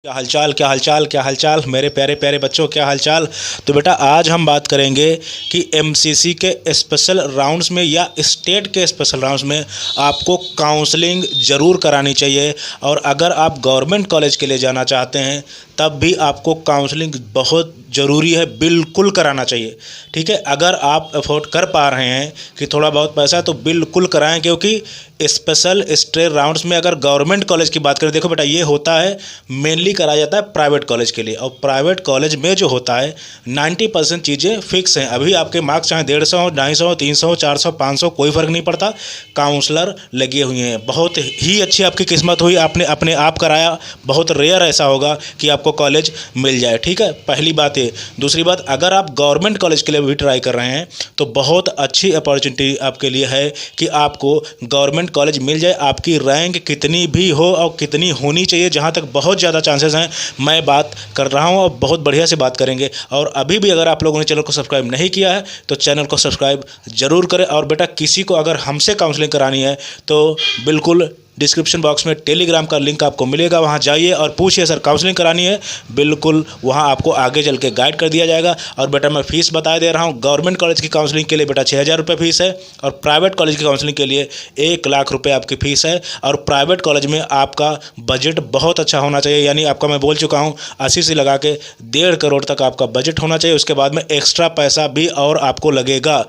क्या हालचाल, क्या हालचाल, क्या हालचाल मेरे प्यारे प्यारे बच्चों, क्या हालचाल। तो बेटा आज हम बात करेंगे कि एमसीसी के स्पेशल राउंड्स में या स्टेट के स्पेशल राउंड्स में आपको काउंसलिंग ज़रूर करानी चाहिए। और अगर आप गवर्नमेंट कॉलेज के लिए जाना चाहते हैं तब भी आपको काउंसलिंग बहुत ज़रूरी है, बिल्कुल कराना चाहिए। ठीक है, अगर आप अफोर्ड कर पा रहे हैं कि थोड़ा बहुत पैसा तो बिल्कुल कराएं, क्योंकि स्पेशल स्टेट राउंड्स में अगर गवर्नमेंट कॉलेज की बात करें, देखो बेटा ये होता है मेनली कराया जाता है प्राइवेट कॉलेज के लिए। और प्राइवेट कॉलेज में जो होता है 90% चीज़ें फिक्स हैं। अभी आपके मार्क्स चाहे 150 हो, 250, 300, 400, 500 कोई फ़र्क नहीं पड़ता, काउंसलर लगे हुए हैं। बहुत ही अच्छी आपकी किस्मत हुई, आपने अपने आप कराया। बहुत रेयर ऐसा होगा कि आपको कॉलेज मिल जाए। ठीक है, पहली बात ये। दूसरी बात, अगर आप गवर्नमेंट कॉलेज के लिए भी ट्राई कर रहे हैं तो बहुत अच्छी अपॉर्चुनिटी आपके लिए है कि आपको गवर्नमेंट कॉलेज मिल जाए। आपकी रैंक कितनी भी हो और कितनी होनी चाहिए, जहाँ तक बहुत ज़्यादा चांसेस हैं, मैं बात कर रहा हूँ और बहुत बढ़िया से बात करेंगे। और अभी भी अगर आप लोगों ने चैनल को सब्सक्राइब नहीं किया है तो चैनल को सब्सक्राइब जरूर करें। और बेटा किसी को अगर हमसे काउंसलिंग करानी है तो बिल्कुल डिस्क्रिप्शन बॉक्स में टेलीग्राम का लिंक आपको मिलेगा, वहाँ जाइए और पूछिए सर काउंसलिंग करानी है, बिल्कुल वहाँ आपको आगे चल के गाइड कर दिया जाएगा। और बेटा मैं फ़ीस बता दे रहा हूँ, गवर्नमेंट कॉलेज की काउंसलिंग के लिए बेटा 6,000 रुपये फ़ीस है और प्राइवेट कॉलेज की काउंसलिंग के लिए 1,00,000 रुपये आपकी फ़ीस है। और प्राइवेट कॉलेज में आपका बजट बहुत अच्छा होना चाहिए, यानी आपका मैं बोल चुका हूँ 80 से लगा के 1.5 करोड़ तक आपका बजट होना चाहिए। उसके बाद में एक्स्ट्रा पैसा भी और आपको लगेगा,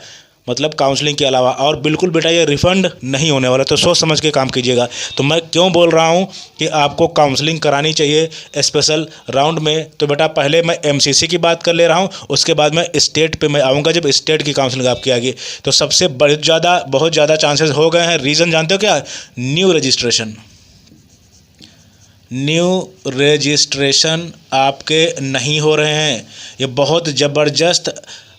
मतलब काउंसलिंग के अलावा। और बिल्कुल बेटा ये रिफ़ंड नहीं होने वाला, तो सोच समझ के काम कीजिएगा। तो मैं क्यों बोल रहा हूँ कि आपको काउंसलिंग करानी चाहिए स्पेशल राउंड में, तो बेटा पहले मैं एमसीसी की बात कर ले रहा हूँ, उसके बाद मैं स्टेट पे मैं आऊँगा जब स्टेट की काउंसलिंग आपकी आएगी। तो सबसे बहुत ज़्यादा चांसेस हो गए हैं। रीज़न जानते हो क्या? न्यू रजिस्ट्रेशन आपके नहीं हो रहे हैं। ये बहुत ज़बरदस्त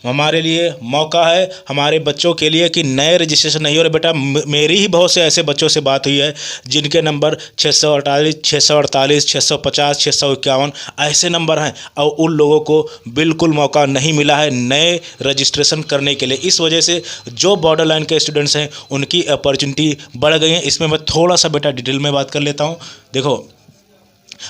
हमारे लिए मौका है, हमारे बच्चों के लिए, कि नए रजिस्ट्रेशन नहीं हो रहे। बेटा मेरी ही बहुत से ऐसे बच्चों से बात हुई है जिनके नंबर 648, 648, 650, 651 ऐसे नंबर हैं और उन लोगों को बिल्कुल मौका नहीं मिला है नए रजिस्ट्रेशन करने के लिए। इस वजह से जो बॉर्डर लाइन के स्टूडेंट्स हैं उनकी अपॉर्चुनिटी बढ़ गई है। इसमें मैं थोड़ा सा बेटा डिटेल में बात कर लेता हूँ। देखो,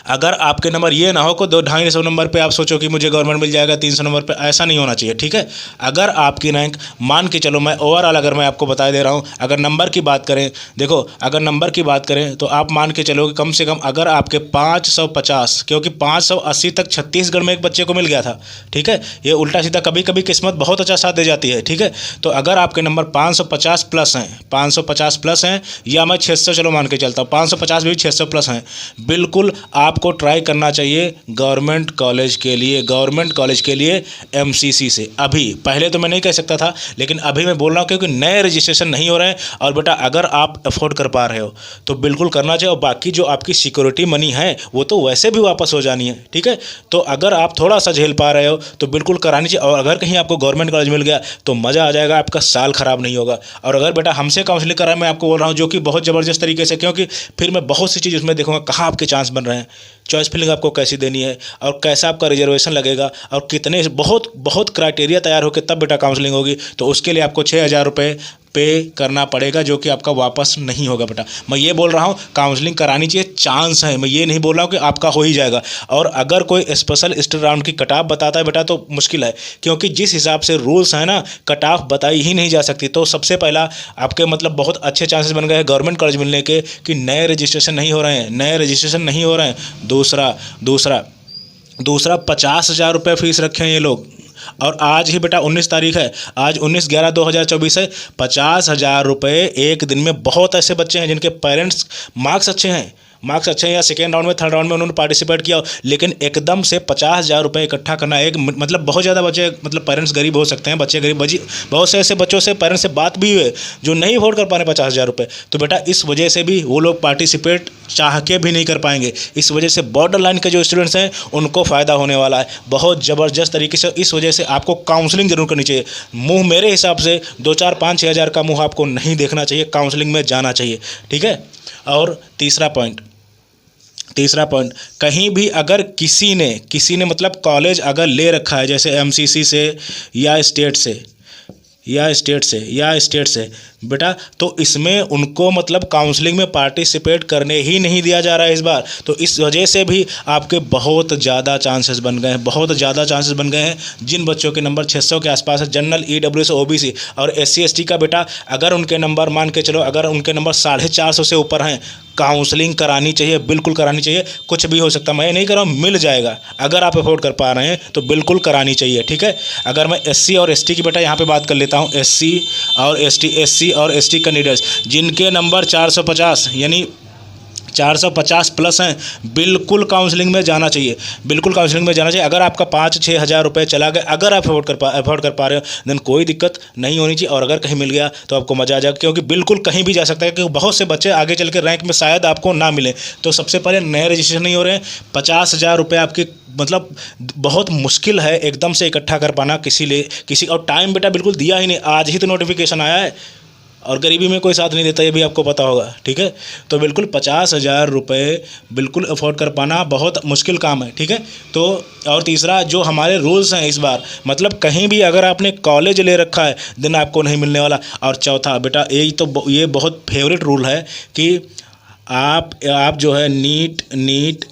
अगर आपके नंबर ये ना हो को 250 नंबर पे आप सोचो कि मुझे गवर्नमेंट मिल जाएगा 300 नंबर पे, ऐसा नहीं होना चाहिए। ठीक है, अगर आपकी रैंक मान के चलो, मैं ओवरऑल अगर मैं आपको बता दे रहा हूँ, अगर नंबर की बात करें, देखो अगर नंबर की बात करें तो आप मान के चलो कि कम से कम अगर आपके 550, क्योंकि 580 तक छत्तीसगढ़ में एक बच्चे को मिल गया था। ठीक है, ये उल्टा सीधा कभी कभी किस्मत बहुत अच्छा साथ दे जाती है। ठीक है, तो अगर आपके नंबर 550 प्लस हैं, 550 प्लस हैं, या मैं 600 चलो मान के चलता हूँ, 550 भी 600 प्लस हैं, बिल्कुल आपको ट्राई करना चाहिए गवर्नमेंट कॉलेज के लिए, गवर्नमेंट कॉलेज के लिए एमसीसी से। अभी पहले तो मैं नहीं कह सकता था, लेकिन अभी मैं बोल रहा हूँ क्योंकि नए रजिस्ट्रेशन नहीं हो रहे हैं। और बेटा अगर आप अफोर्ड कर पा रहे हो तो बिल्कुल करना चाहिए। और बाकी जो आपकी सिक्योरिटी मनी है वो तो वैसे भी वापस हो जानी है। ठीक है, तो अगर आप थोड़ा सा झेल पा रहे हो तो बिल्कुल करानी चाहिए। और अगर कहीं आपको गवर्नमेंट कॉलेज मिल गया तो मज़ा आ जाएगा, आपका साल ख़राब नहीं होगा। और अगर बेटा हमसे काउंसलिंग करा, मैं आपको बोल रहा हूँ जो कि बहुत ज़बरदस्त तरीके से, क्योंकि फिर मैं बहुत सी चीज़ उसमें देखूँगा कहाँ आपके चांस बन रहे हैं, चॉइस फिलिंग आपको कैसी देनी है और कैसा आपका रिजर्वेशन लगेगा और कितने बहुत बहुत क्राइटेरिया तैयार होकर तब बेटा काउंसलिंग होगी। तो उसके लिए आपको 6,000 रुपये पे करना पड़ेगा, जो कि आपका वापस नहीं होगा। बेटा मैं ये बोल रहा हूँ काउंसलिंग करानी चाहिए, चांस है, मैं ये नहीं बोल रहा हूँ कि आपका हो ही जाएगा। और अगर कोई स्पेशल स्टेट राउंड की कट ऑफ बताता है बेटा तो मुश्किल है, क्योंकि जिस हिसाब से रूल्स हैं ना, कट ऑफ बताई ही नहीं जा सकती। तो सबसे पहला आपके मतलब बहुत अच्छे चांसेस बन गए हैं गवर्नमेंट कॉलेज मिलने के कि नए रजिस्ट्रेशन नहीं हो रहे हैं, नए रजिस्ट्रेशन नहीं हो रहे हैं। दूसरा दूसरा दूसरा 50,000 रुपये फीस रखे हैं ये लोग। और आज ही बेटा 19 तारीख है, आज 19/11/2024 है। 50,000 रुपये एक दिन में। बहुत ऐसे बच्चे हैं जिनके पेरेंट्स मार्क्स अच्छे हैं, या सेकेंड राउंड में, थर्ड राउंड में उन्होंने पार्टिसिपेट किया, लेकिन एकदम से 50,000 रुपये इकट्ठा करना एक मतलब बहुत ज़्यादा बच्चे, मतलब पेरेंट्स गरीब हो सकते हैं, बच्चे गरीब बहुत से ऐसे बच्चों से पेरेंट्स से बात भी हुई है जो नहीं अफोर्ड कर पा रहे 50,000 रुपये। तो बेटा इस वजह से भी वो लोग पार्टिसिपेट चाह के भी नहीं कर पाएंगे। इस वजह से बॉर्डर लाइन के जो स्टूडेंट्स हैं उनको फ़ायदा होने वाला है बहुत ज़बरदस्त तरीके से। इस वजह से आपको काउंसलिंग जरूर करनी चाहिए। मुँह मेरे हिसाब से 2, 4, 5, 6 हज़ार का मुँह आपको नहीं देखना चाहिए, काउंसलिंग में जाना चाहिए। ठीक है, और तीसरा पॉइंट, कहीं भी अगर किसी ने मतलब कॉलेज अगर ले रखा है जैसे एमसीसी से या स्टेट से, या स्टेट से बेटा, तो इसमें उनको मतलब काउंसलिंग में पार्टिसिपेट करने ही नहीं दिया जा रहा है इस बार। तो इस वजह से भी आपके बहुत ज़्यादा चांसेस बन गए हैं, बहुत ज़्यादा चांसेस बन गए हैं। जिन बच्चों के नंबर 600 के आसपास है, जनरल, EWS, OBC और SC ST का बेटा, अगर उनके नंबर मान के चलो, अगर उनके नंबर 450 से ऊपर हैं, काउंसलिंग करानी चाहिए, बिल्कुल करानी चाहिए। कुछ भी हो सकता है, मैं नहीं कर रहा हूँ, मिल जाएगा। अगर आप अफोर्ड कर पा रहे हैं तो बिल्कुल करानी चाहिए, ठीक है। अगर मैं SC और ST की बेटा यहाँ पे बात कर लेता हूँ, SC और ST कैंडिडेट्स जिनके नंबर 450 यानी 450 प्लस हैं, बिल्कुल काउंसलिंग में जाना चाहिए, बिल्कुल काउंसलिंग में जाना चाहिए। अगर आपका 5-6 हज़ार रुपये चला गया, अगर आप अफोर्ड कर पा रहे हो, देन कोई दिक्कत नहीं होनी चाहिए। और अगर कहीं मिल गया तो आपको मज़ा आ जाएगा, क्योंकि बिल्कुल कहीं भी जा सकता है, क्योंकि बहुत से बच्चे आगे चल के रैंक में शायद आपको ना मिले। तो सबसे पहले नए रजिस्ट्रेशन नहीं हो रहे हैं, 50,000 रुपये आपके मतलब बहुत मुश्किल है एकदम से इकट्ठा कर पाना किसी। और टाइम बेटा बिल्कुल दिया ही नहीं, आज ही तो नोटिफिकेशन आया है, और गरीबी में कोई साथ नहीं देता, ये भी आपको पता होगा, ठीक है। तो बिल्कुल 50,000 रुपये बिल्कुल अफोर्ड कर पाना बहुत मुश्किल काम है, ठीक है। तो और तीसरा, जो हमारे रूल्स हैं इस बार, मतलब कहीं भी अगर आपने कॉलेज ले रखा है देन आपको नहीं मिलने वाला। और चौथा बेटा, ये बहुत फेवरेट रूल है कि आप जो है नीट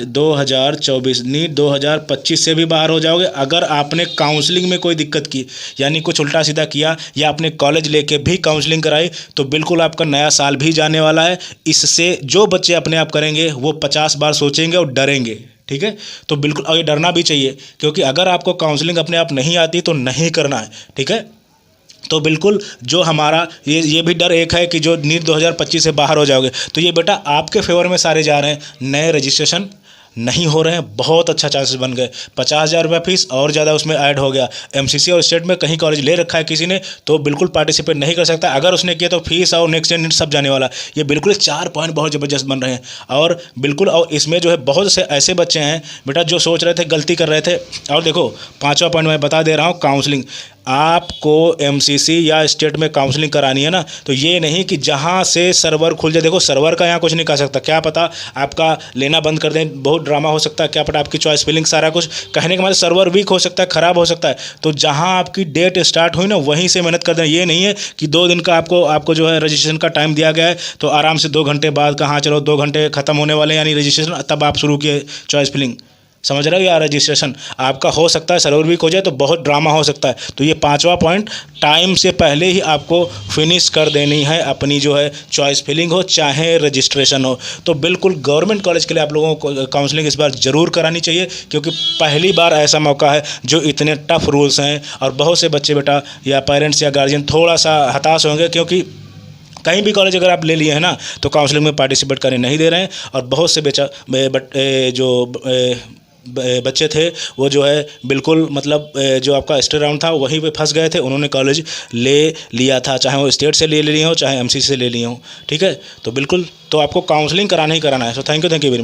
2025 से भी बाहर हो जाओगे अगर आपने काउंसलिंग में कोई दिक्कत की, यानी कुछ उल्टा सीधा किया या आपने कॉलेज लेके भी काउंसलिंग कराई, तो बिल्कुल आपका नया साल भी जाने वाला है। इससे जो बच्चे अपने आप करेंगे वो 50 बार सोचेंगे और डरेंगे, ठीक है। तो बिल्कुल, और ये डरना भी चाहिए, क्योंकि अगर आपको काउंसलिंग अपने आप नहीं आती तो नहीं करना है, ठीक है। तो बिल्कुल जो हमारा ये भी डर एक है कि जो नीट 2025 से बाहर हो जाओगे, तो ये बेटा आपके फेवर में सारे जा रहे हैं। नए रजिस्ट्रेशन नहीं हो रहे हैं, बहुत अच्छा चांसेस बन गए। 50,000 रुपये फीस और ज़्यादा उसमें ऐड हो गया। MCC और स्टेट में कहीं कॉलेज ले रखा है किसी ने, तो बिल्कुल पार्टिसिपेट नहीं कर सकता। अगर उसने किया तो फीस और नेक्स्ट ईयर नीट सब जाने वाला। ये बिल्कुल 4 पॉइंट बहुत ज़बरदस्त बन रहे हैं। और बिल्कुल, और इसमें जो है बहुत से ऐसे बच्चे हैं बेटा जो सोच रहे थे, गलती कर रहे थे। और देखो 5वां पॉइंट मैं बता दे रहा हूँ, काउंसलिंग। आपको MCC या स्टेट में काउंसलिंग करानी है ना, तो ये नहीं कि जहाँ से सर्वर खुल जाए। देखो सर्वर का यहाँ कुछ नहीं कर सकता, क्या पता आपका लेना बंद कर दें, बहुत ड्रामा हो सकता है, क्या पता आपकी चॉइस फिलिंग सारा कुछ, कहने के मतलब सर्वर वीक हो सकता है, ख़राब हो सकता है। तो जहाँ आपकी डेट स्टार्ट हुई ना, वहीं से मेहनत कर दें। ये नहीं है कि 2 दिन का आपको जो है रजिस्ट्रेशन का टाइम दिया गया है, तो आराम से 2 घंटे बाद कहाँ चलो 2 घंटे ख़त्म होने वाले यानी रजिस्ट्रेशन, तब आप शुरू किए चॉइस फिलिंग। समझ रहे हो यार, रजिस्ट्रेशन आपका हो सकता है सर्वर वीक हो जाए तो बहुत ड्रामा हो सकता है। तो ये 5वां पॉइंट, टाइम से पहले ही आपको फिनिश कर देनी है अपनी जो है चॉइस फिलिंग हो चाहे रजिस्ट्रेशन हो। तो बिल्कुल गवर्नमेंट कॉलेज के लिए आप लोगों को काउंसलिंग इस बार ज़रूर करानी चाहिए, क्योंकि पहली बार ऐसा मौका है जो इतने टफ रूल्स हैं। और बहुत से बच्चे बेटा या पेरेंट्स या गार्जियन थोड़ा सा हताश होंगे, क्योंकि कहीं भी कॉलेज अगर आप ले लिए हैं ना, तो काउंसलिंग में पार्टिसिपेट करने नहीं दे रहे हैं। और बहुत से बच्चे थे वो जो है बिल्कुल मतलब जो आपका स्टे राउंड था वहीं पे फंस गए थे। उन्होंने कॉलेज ले लिया था, चाहे वो स्टेट से ले लिए हो चाहे MCC से ले लिए हो, ठीक है। तो बिल्कुल, तो आपको काउंसलिंग कराना ही कराना है। So thank you very much.